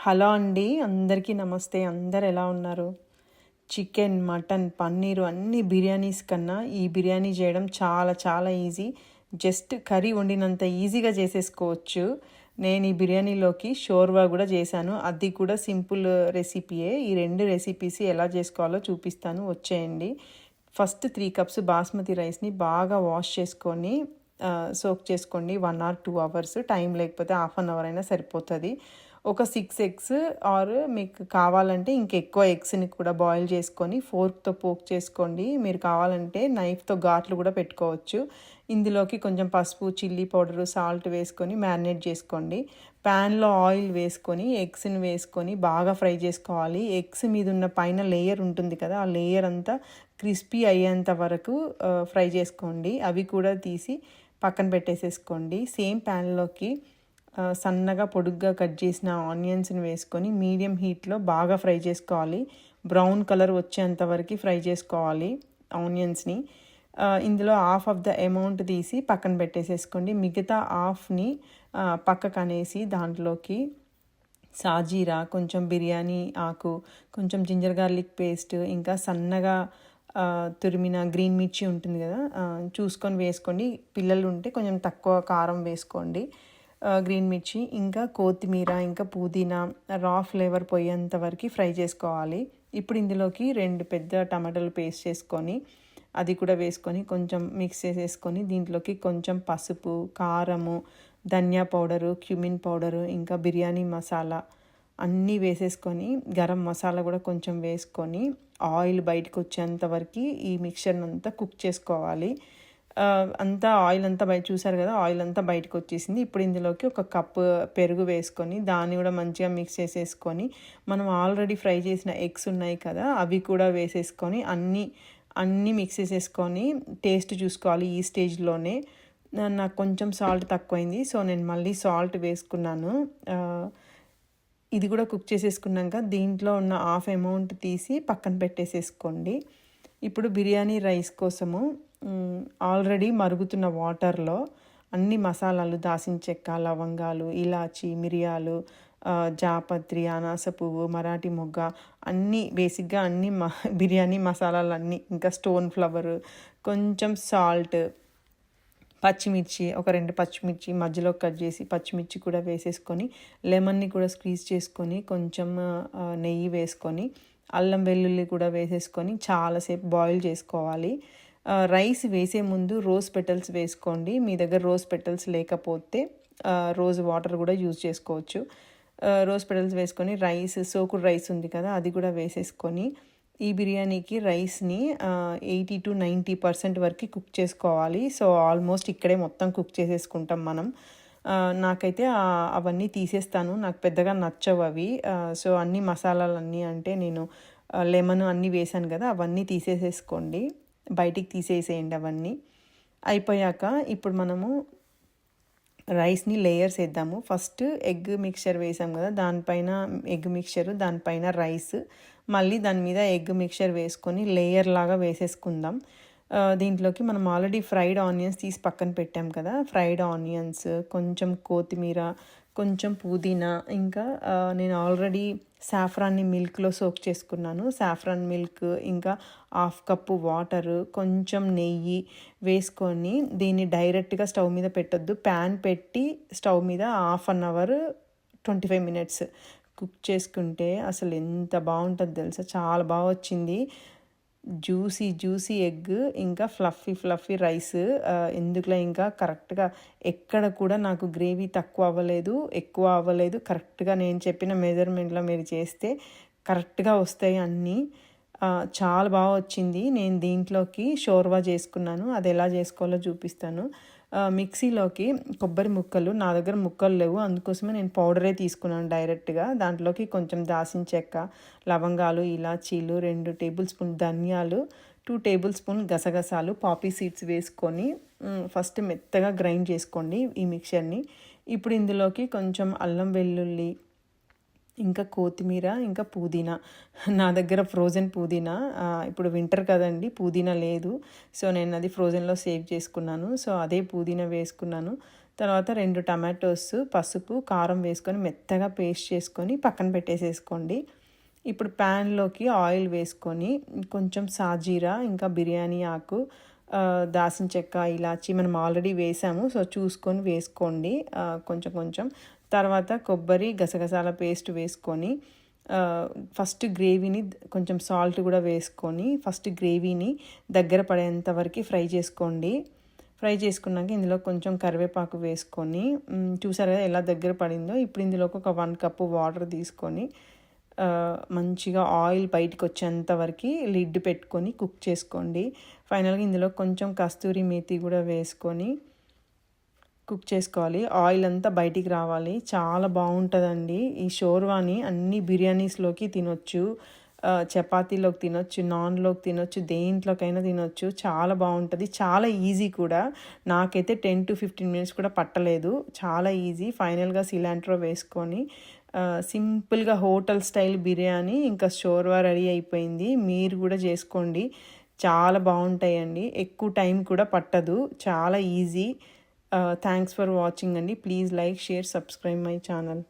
Hello అండి. అందరికీ నమస్తే. అందరు ఎలా ఉన్నారు? చికెన్, మటన్, పన్నీరు అన్ని బిర్యానీస్ కన్నా ఈ బిర్యానీ చేయడం చాలా చాలా ఈజీ. జస్ట్ కర్రీ వండినంత ఈజీగా చేసేసుకోవచ్చు. నేను ఈ బిర్యానీలోకి షోర్వా కూడా చేశాను. అది కూడా సింపుల్ రెసిపీయే. ఈ 2 రెసిపీస్ ఎలా చేసుకోవాలో చూపిస్తాను, వచ్చేయండి. ఫస్ట్ 3 కప్స్ బాస్మతి రైస్ని బాగా వాష్ చేసుకొని సోక్ చేసుకోండి 1 ఆర్ 2 అవర్స్. టైం లేకపోతే హాఫ్ అన్ అవర్ అయినా సరిపోతుంది. ఒక 6 ఎగ్స్ ఆర్ మీకు కావాలంటే ఇంకెక్కువ ఎగ్స్ని కూడా బాయిల్ చేసుకొని ఫోర్క్తో పోక్ చేసుకోండి. మీరు కావాలంటే నైఫ్తో ఘాట్లు కూడా పెట్టుకోవచ్చు. ఇందులోకి కొంచెం పసుపు, చిల్లీ పౌడరు, సాల్ట్ వేసుకొని మ్యారినేట్ చేసుకోండి. ప్యాన్లో ఆయిల్ వేసుకొని ఎగ్స్ని వేసుకొని బాగా ఫ్రై చేసుకోవాలి. ఎగ్స్ మీద ఉన్న పైన లేయర్ ఉంటుంది కదా, ఆ లేయర్ అంతా క్రిస్పీ అయ్యేంత వరకు ఫ్రై చేసుకోండి. అవి కూడా తీసి పక్కన పెట్టేసేసుకోండి. సేమ్ ప్యాన్లోకి సన్నగా పొడుగ్గా కట్ చేసిన ఆనియన్స్ని వేసుకొని మీడియం హీట్లో బాగా ఫ్రై చేసుకోవాలి. బ్రౌన్ కలర్ వచ్చేంత వరకు ఫ్రై చేసుకోవాలి ఆనియన్స్ని. ఇందులో హాఫ్ ఆఫ్ ద అమౌంట్ తీసి పక్కన పెట్టేసేసుకోండి. మిగతా హాఫ్ని పక్కకు అనేసి దాంట్లోకి సాజీరా, కొంచెం బిర్యానీ ఆకు, కొంచెం జింజర్ గార్లిక్ పేస్ట్, ఇంకా సన్నగా తురిమిన గ్రీన్ మిర్చి ఉంటుంది కదా, చూసుకొని వేసుకోండి. పిల్లలు ఉంటే కొంచెం తక్కువ కారం వేసుకోండి. గ్రీన్ మిర్చి, ఇంకా కొత్తిమీర, ఇంకా పుదీనా రా ఫ్లేవర్ పోయేంత వరకు ఫ్రై చేసుకోవాలి. ఇప్పుడు ఇందులోకి 2 పెద్ద టమాటాలు పేస్ట్ చేసుకొని అది కూడా వేసుకొని కొంచెం మిక్స్ చేసేసుకొని దీంట్లోకి కొంచెం పసుపు, కారము, ధనియా పౌడరు, క్యూమిన్ పౌడరు, ఇంకా బిర్యానీ మసాలా అన్నీ వేసేసుకొని గరం మసాలా కూడా కొంచెం వేసుకొని ఆయిల్ బయటకు వచ్చేంత వరకు ఈ మిక్చర్ని అంతా కుక్ చేసుకోవాలి. అంతా ఆయిల్ అంతా బయట చూసారు కదా, ఆయిల్ అంతా బయటకు వచ్చేసింది. ఇప్పుడు ఇందులోకి 1 కప్పు పెరుగు వేసుకొని దాన్ని కూడా మంచిగా మిక్స్ చేసేసుకొని మనం ఆల్రెడీ ఫ్రై చేసిన ఎగ్స్ ఉన్నాయి కదా, అవి కూడా వేసేసుకొని అన్నీ మిక్స్ చేసేసుకొని టేస్ట్ చూసుకోవాలి. ఈ స్టేజ్లోనే నాకు కొంచెం సాల్ట్ తక్కువైంది, సో నేను మళ్ళీ సాల్ట్ వేసుకున్నాను. ఇది కూడా కుక్ చేసేసుకున్నాక దీంట్లో ఉన్న హాఫ్ అమౌంట్ తీసి పక్కన పెట్టేసేసుకోండి. ఇప్పుడు బిర్యానీ రైస్ కోసము ఆల్రెడీ మరుగుతున్న వాటర్లో అన్ని మసాలాలు, దాల్చిన చెక్క, లవంగాలు, ఇలాచి, మిరియాలు, జాపత్రి, అనాస పువ్వు, మరాఠీ మొగ్గ అన్నీ బేసిక్గా అన్ని బిర్యానీ మసాలాలు అన్నీ, ఇంకా స్టోన్ ఫ్లవర్, కొంచెం సాల్ట్, పచ్చిమిర్చి, ఒక 2 పచ్చిమిర్చి మధ్యలో కట్ చేసి పచ్చిమిర్చి కూడా వేసేసుకొని లెమన్ని కూడా స్క్వీజ్ చేసుకొని కొంచెం నెయ్యి వేసుకొని అల్లం వెల్లుల్లి కూడా వేసేసుకొని చాలాసేపు బాయిల్ చేసుకోవాలి. రైస్ వేసే ముందు రోజ్ పెటల్స్ వేసుకోండి. మీ దగ్గర రోజ్ పెటల్స్ లేకపోతే రోజ్ వాటర్ కూడా యూజ్ చేసుకోవచ్చు. రోజ్ పెటల్స్ వేసుకొని రైస్, సోకుడు రైస్ ఉంది కదా, అది కూడా వేసేసుకొని ఈ బిర్యానీకి రైస్ని 80 to 90% వరకు కుక్ చేసుకోవాలి. సో ఆల్మోస్ట్ ఇక్కడే మొత్తం కుక్ చేసేసుకుంటాం మనం. నాకైతే అవన్నీ తీసేస్తాను, నాకు పెద్దగా నచ్చవు అవి. సో అన్ని మసాలాలన్నీ అంటే నేను లెమన్ అన్నీ వేసాను కదా, అవన్నీ తీసేసేసుకోండి, బయటికి తీసేసేయండి అవన్నీ. అయిపోయాక ఇప్పుడు మనము రైస్ని లేయర్స్ వేద్దాము. ఫస్ట్ ఎగ్ మిక్చర్ వేసాం కదా, దానిపైన ఎగ్ మిక్చర్, దానిపైన రైస్, మళ్ళీ దాని మీద ఎగ్ మిక్చర్ వేసుకొని లేయర్ లాగా వేసేసుకుందాం. దీంట్లోకి మనం ఆల్రెడీ ఫ్రైడ్ ఆనియన్స్ తీసి పక్కన పెట్టాం కదా, ఫ్రైడ్ ఆనియన్స్, కొంచెం కొత్తిమీర, కొంచెం పుదీనా, ఇంకా నేను ఆల్రెడీ సాఫ్రాన్ని మిల్క్లో సోక్ చేసుకున్నాను. సాఫ్రాన్ మిల్క్, ఇంకా హాఫ్ కప్పు వాటరు, కొంచెం నెయ్యి వేసుకొని దీన్ని డైరెక్ట్గా స్టవ్ మీద పెట్టొద్దు. ప్యాన్ పెట్టి స్టవ్ మీద half an hour 25 minutes cook చేసుకుంటే అసలు ఎంత బాగుంటుంది తెలుసా, చాలా బాగా వచ్చింది. జ్యూసీ ఎగ్, ఇంకా ఫ్లఫీ రైస్. ఎందుకులో ఇంకా కరెక్ట్గా ఎక్కడ కూడా నాకు గ్రేవీ తక్కువ అవ్వలేదు, ఎక్కువ అవ్వలేదు. కరెక్ట్గా నేను చెప్పిన మెజర్మెంట్లో మీరు చేస్తే కరెక్ట్గా వస్తాయి అన్నీ. చాలా బాగా వచ్చింది. నేను దీంట్లోకి షోర్వా చేసుకున్నాను, అది ఎలా చేసుకోవాలో చూపిస్తాను. మిక్సీలోకి కొబ్బరి ముక్కలు, నా దగ్గర ముక్కలు లేవు, అందుకోసమే నేను పౌడరే తీసుకున్నాను డైరెక్ట్గా. దాంట్లోకి కొంచెం దాల్చిన చెక్క, లవంగాలు, ఇలాచీలు, 2 టేబుల్ స్పూన్ ధనియాలు, 2 టేబుల్ స్పూన్ గసగసాలు, పాపీ సీడ్స్ వేసుకొని ఫస్ట్ మెత్తగా గ్రైండ్ చేసుకోండి ఈ మిక్చర్ని. ఇప్పుడు ఇందులోకి కొంచెం అల్లం వెల్లుల్లి, ఇంకా కొత్తిమీర, ఇంకా పుదీనా. నా దగ్గర ఫ్రోజన్ పుదీనా, ఇప్పుడు వింటర్ కదండి, పుదీనా లేదు, సో నేను అది ఫ్రోజన్లో సేవ్ చేసుకున్నాను. సో అదే పుదీనా వేసుకున్నాను. తర్వాత 2 టమాటోస్, పసుపు, కారం వేసుకొని మెత్తగా పేస్ట్ చేసుకొని పక్కన పెట్టేసేసుకోండి. ఇప్పుడు ప్యాన్లోకి ఆయిల్ వేసుకొని కొంచెం సాజీరా, ఇంకా బిర్యానీ ఆకు, దాల్చిన చెక్క, ఇలాచి మనం ఆల్రెడీ వేసాము. సో చూసుకొని వేసుకోండి కొంచెం కొంచెం. తర్వాత కొబ్బరి, గసగసాల పేస్ట్ వేసుకొని ఫస్ట్ గ్రేవీని కొంచెం సాల్ట్ కూడా వేసుకొని ఫస్ట్ గ్రేవీని దగ్గర పడేంత వరకు ఫ్రై చేసుకోండి. ఫ్రై చేసుకున్నాక ఇందులో కొంచెం కరివేపాకు వేసుకొని చూసారు కదా ఎలా దగ్గర పడిందో. ఇప్పుడు ఇందులోకి ఒక 1 కప్పు వాటర్ తీసుకొని మంచిగా ఆయిల్ బయటికి వచ్చేంత వరకు లిడ్ పెట్టుకొని కుక్ చేసుకోండి. ఫైనల్గా ఇందులో కొంచెం కస్తూరి మేతి కూడా వేసుకొని కుక్ చేసుకోవాలి. ఆయిల్ అంతా బయటికి రావాలి. చాలా బాగుంటుందండి ఈ షోర్వాని. అన్ని బిర్యానీస్లోకి తినొచ్చు, చపాతీలోకి తినొచ్చు, నాన్లోకి తినొచ్చు, దేంట్లోకైనా తినొచ్చు. చాలా బాగుంటుంది, చాలా ఈజీ కూడా. నాకైతే 10 to 15 మినిట్స్ కూడా పట్టలేదు, చాలా ఈజీ. ఫైనల్గా సిలాంట్రో వేసుకొని సింపుల్గా హోటల్ స్టైల్ బిర్యానీ ఇంకా షోర్వా రెడీ అయిపోయింది. మీరు కూడా చేసుకోండి, చాలా బాగుంటాయండి. ఎక్కువ టైం కూడా పట్టదు, చాలా ఈజీ. థ్యాంక్స్ ఫర్ వాచింగ్ అండి. Please like, share, subscribe my channel.